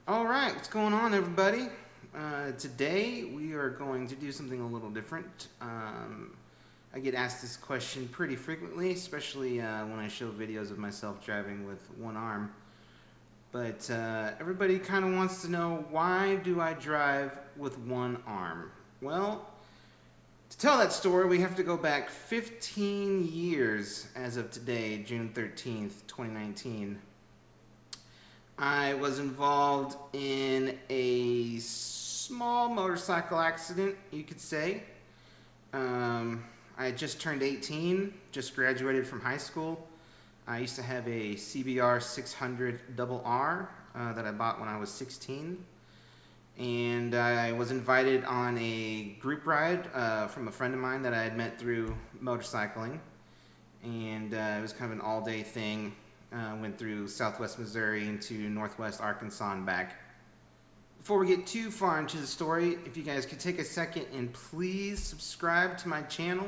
Alright, what's going on, everybody? Today we are going to do something a little different. I get asked this question pretty frequently, especially when I show videos of myself driving with one arm. But everybody kind of wants to know, why do I drive with one arm? Well, to tell that story, we have to go back 15 years as of today, June 13th, 2019. I was involved in a small motorcycle accident, you could say. I had just turned 18, just graduated from high school. I used to have a CBR 600 RR that I bought when I was 16. And I was invited on a group ride from a friend of mine that I had met through motorcycling. And it was kind of an all-day thing. Went through southwest Missouri into northwest Arkansas and back. Before we get too far into the story, if you guys could take a second and please subscribe to my channel.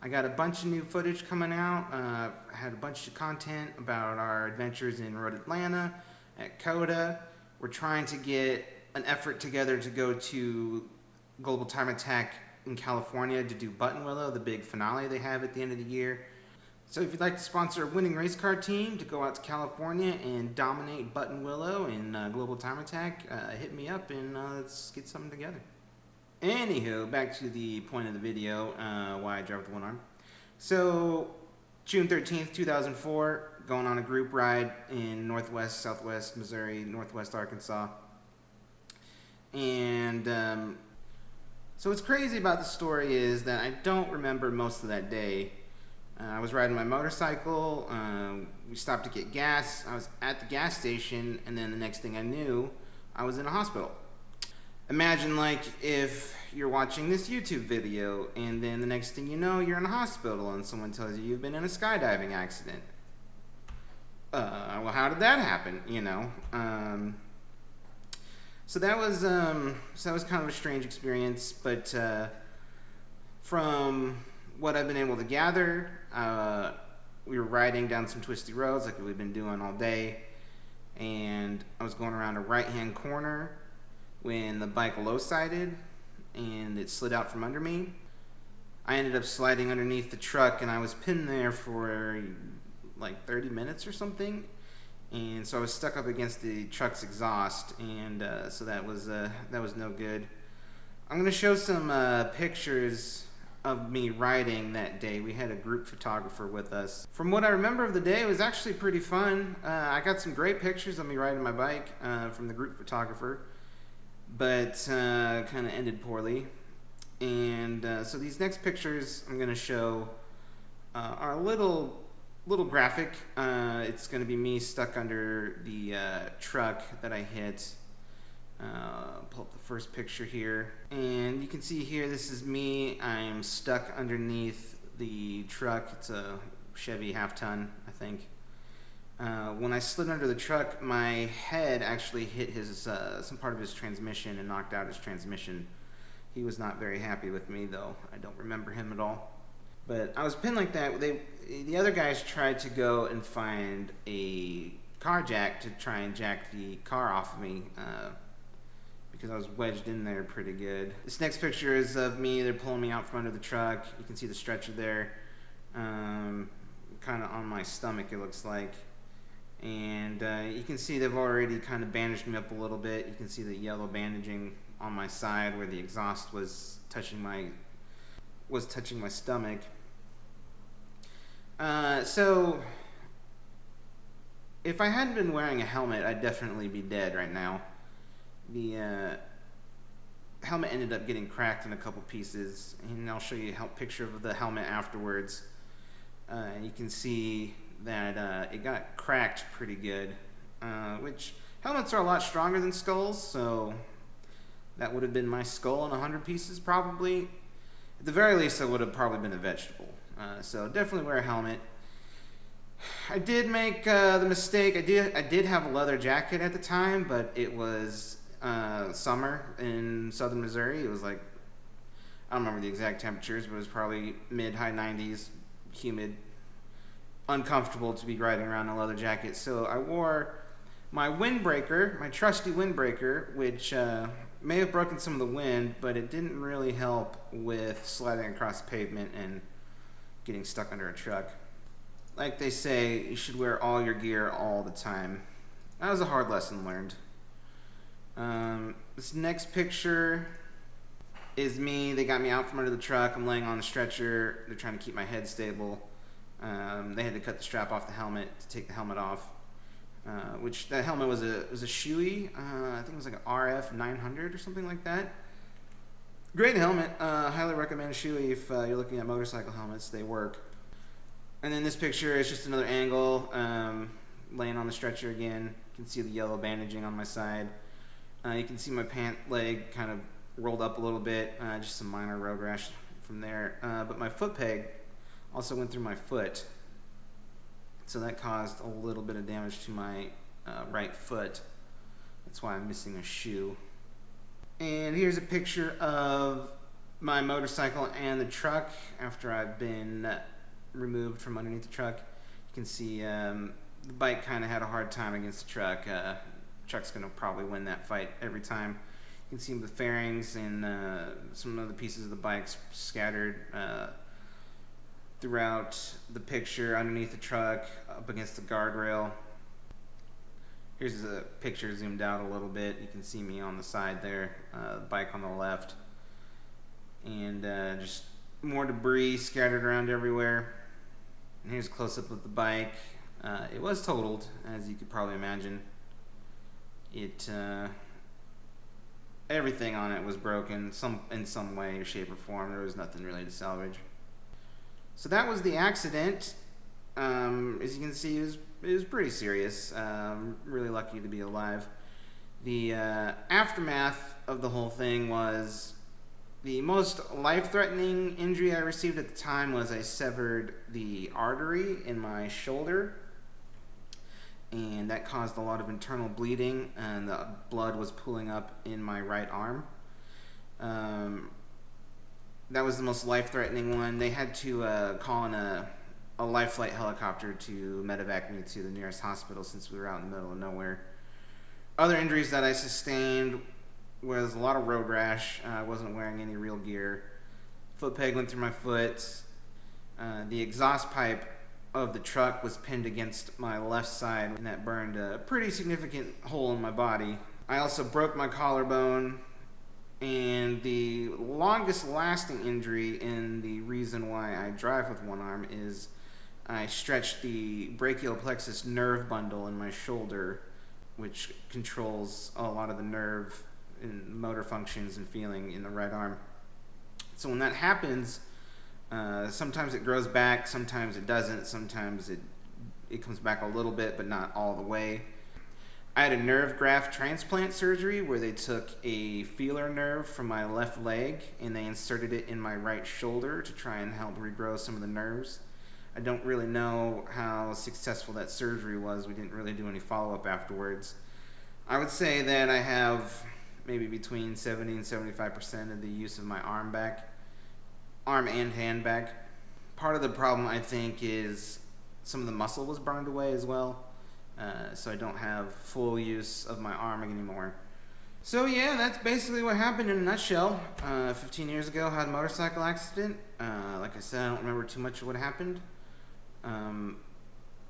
I got a bunch of new footage coming out. I had a bunch of content about our adventures in Road Atlanta, at CODA. We're trying to get an effort together to go to Global Time Attack in California to do Buttonwillow, the big finale they have at the end of the year. So if you'd like to sponsor a winning race car team to go out to California and dominate Buttonwillow in Global Time Attack, hit me up and let's get something together. Anywho, back to the point of the video, why I drive with one arm. So, June 13th, 2004, going on a group ride in northwest, southwest Missouri, northwest Arkansas. And so what's crazy about the story is that I don't remember most of that day. I was riding my motorcycle, we stopped to get gas, I was at the gas station, and then the next thing I knew, I was in a hospital. Imagine like if you're watching this YouTube video, and then the next thing you know, you're in a hospital, and someone tells you you've been in a skydiving accident. Well, how did that happen, you know? So that was kind of a strange experience, but from what I've been able to gather, we were riding down some twisty roads like we've been doing all day, and I was going around a right-hand corner when the bike low-sided and it slid out from under me. I ended up sliding underneath the truck, and I was pinned there for like 30 minutes or something, and so I was stuck up against the truck's exhaust, and so that was no good. I'm gonna show some pictures of me riding that day. We had a group photographer with us. From what I remember of the day, it was actually pretty fun. I got some great pictures of me riding my bike from the group photographer, but kind of ended poorly. And so these next pictures I'm going to show are a little graphic. It's going to be me stuck under the truck that I hit. Pull up the first picture here, and you can see here, this is me. I'm stuck underneath the truck. It's a Chevy half-ton, I think. When I slid under the truck, my head actually hit his some part of his transmission and knocked out his transmission. He was not very happy with me, though. I don't remember him at all. But I was pinned like that. The other guys tried to go and find a car jack to try and jack the car off of me, because I was wedged in there pretty good. This next picture is of me. They're pulling me out from under the truck. You can see the stretcher there, kind of on my stomach, it looks like. And you can see they've already kind of bandaged me up a little bit. You can see the yellow bandaging on my side where the exhaust was touching my stomach. So if I hadn't been wearing a helmet, I'd definitely be dead right now. The helmet ended up getting cracked in a couple pieces, and I'll show you a picture of the helmet afterwards. You can see that it got cracked pretty good, which helmets are a lot stronger than skulls, so that would have been my skull in 100 pieces probably. At the very least, I would have probably been a vegetable. So definitely wear a helmet. I did make the mistake. I did have a leather jacket at the time, but it was summer in southern Missouri. It was like, I don't remember the exact temperatures, but it was probably mid-high 90s, humid, uncomfortable to be riding around in a leather jacket. So I wore My windbreaker, my trusty windbreaker, which may have broken some of the wind, but it didn't really help with sliding across the pavement and getting stuck under a truck. Like they say, you should wear all your gear all the time. That was a hard lesson learned. This next picture is me. They got me out from under the truck. I'm laying on the stretcher. They're trying to keep my head stable. They had to cut the strap off the helmet to take the helmet off. Which that helmet was a Shoei. I think it was like an RF 900 or something like that. Great helmet. Highly recommend Shoei if you're looking at motorcycle helmets. They work. And then this picture is just another angle. Laying on the stretcher again. You can see the yellow bandaging on my side. You can see my pant leg kind of rolled up a little bit. Just some minor road rash from there. But my foot peg also went through my foot. So that caused a little bit of damage to my right foot. That's why I'm missing a shoe. And here's a picture of my motorcycle and the truck after I've been removed from underneath the truck. You can see the bike kind of had a hard time against the truck. Truck's going to probably win that fight every time. You can see the fairings and some of the pieces of the bikes scattered throughout the picture, underneath the truck, up against the guardrail. Here's the picture zoomed out a little bit. You can see me on the side there, the bike on the left. And just more debris scattered around everywhere. And here's a close-up of the bike. It was totaled, as you could probably imagine. Everything on it was broken in some way or shape or form. There was nothing really to salvage. So that was the accident. As you can see, it was pretty serious. Really lucky to be alive. The aftermath of the whole thing was the most life-threatening injury I received at the time was I severed the artery in my shoulder, and that caused a lot of internal bleeding, and the blood was pooling up in my right arm. That was the most life-threatening one. They had to call in a life flight helicopter to medevac me to the nearest hospital since we were out in the middle of nowhere. Other injuries that I sustained was a lot of road rash. I wasn't wearing any real gear. Foot peg went through my foot. The exhaust pipe of the truck was pinned against my left side, and that burned a pretty significant hole in my body. I also broke my collarbone. And the longest lasting injury, and the reason why I drive with one arm, is I stretched the brachial plexus nerve bundle in my shoulder, which controls a lot of the nerve and motor functions and feeling in the right arm. So when that happens, sometimes it grows back, sometimes it doesn't, sometimes it comes back a little bit, but not all the way. I had a nerve graft transplant surgery where they took a feeler nerve from my left leg and they inserted it in my right shoulder to try and help regrow some of the nerves. I don't really know how successful that surgery was. We didn't really do any follow-up afterwards. I would say that I have maybe between 70 and 75% of the use of my arm and hand back. Part of the problem, I think, is some of the muscle was burned away as well. So I don't have full use of my arm anymore. So yeah, that's basically what happened in a nutshell. 15 years ago, I had a motorcycle accident. Like I said, I don't remember too much of what happened.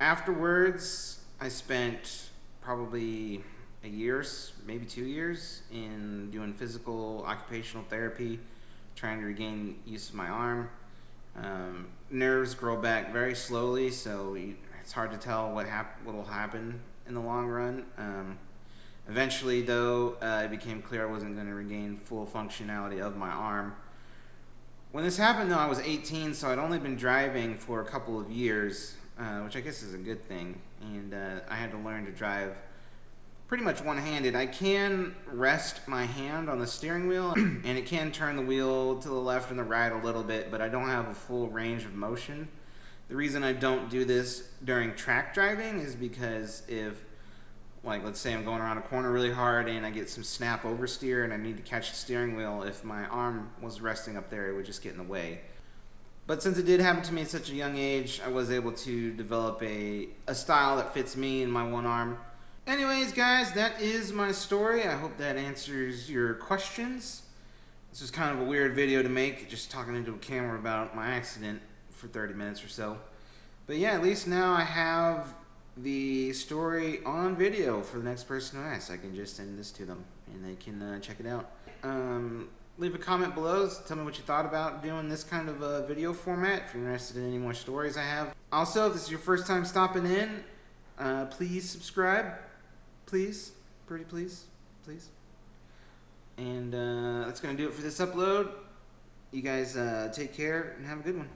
Afterwards, I spent probably a year, maybe 2 years, in doing physical occupational therapy, trying to regain use of my arm. Nerves grow back very slowly, so it's hard to tell what will happen in the long run. Eventually, though, it became clear I wasn't going to regain full functionality of my arm. When this happened, though, I was 18, so I'd only been driving for a couple of years, which I guess is a good thing. And I had to learn to drive pretty much one-handed. I can rest my hand on the steering wheel, and it can turn the wheel to the left and the right a little bit, but I don't have a full range of motion. The reason I don't do this during track driving is because if, like, let's say I'm going around a corner really hard and I get some snap oversteer and I need to catch the steering wheel, if my arm was resting up there, it would just get in the way. But since it did happen to me at such a young age, I was able to develop a style that fits me in my one arm. Anyways, guys, that is my story. I hope that answers your questions. This was kind of a weird video to make, just talking into a camera about my accident for 30 minutes or so. But yeah, at least now I have the story on video for the next person who asks. I can just send this to them and they can check it out. Leave a comment below. Tell me what you thought about doing this kind of a video format. If you're interested in any more stories I have. Also, if this is your first time stopping in, please subscribe. Please. Pretty please. Please. And that's going to do it for this upload. You guys take care and have a good one.